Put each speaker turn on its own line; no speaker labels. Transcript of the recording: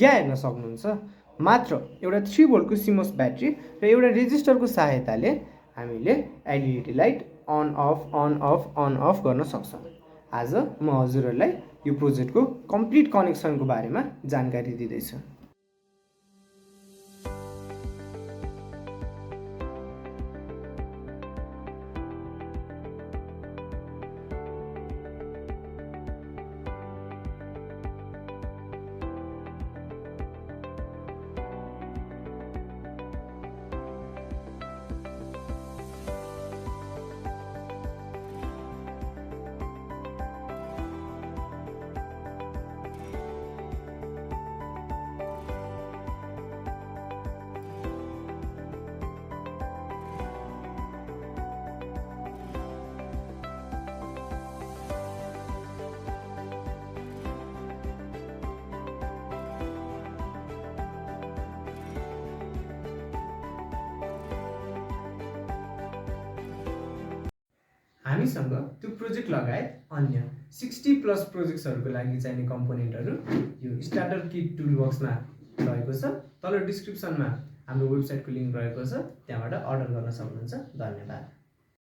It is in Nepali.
यहाँ हेर्न सक्नुहुन्छ मात्र एउटा 3 भोल्टको सिमोस ब्याट्री र एउटा रेजिस्टरको सहायताले हामीले एलइडी लाइट अन अफ गर्न सक्छौँ। आज म हजुरहरूलाई यो प्रोजेक्टको कम्प्लिट कनेक्सनको बारेमा जानकारी दिँदैछु। हामीसँग त्यो प्रोजेक्ट लगायत अन्य 60+ प्रोजेक्ट्सहरूको लागि चाहिने कम्पोनेन्टहरू यो स्टार्टर किट टुलबक्समा रहेको छ। तल डिस्क्रिप्सनमा हाम्रो वेबसाइटको लिङ्क रहेको छ, त्यहाँबाट अर्डर गर्न सक्नुहुन्छ। धन्यवाद।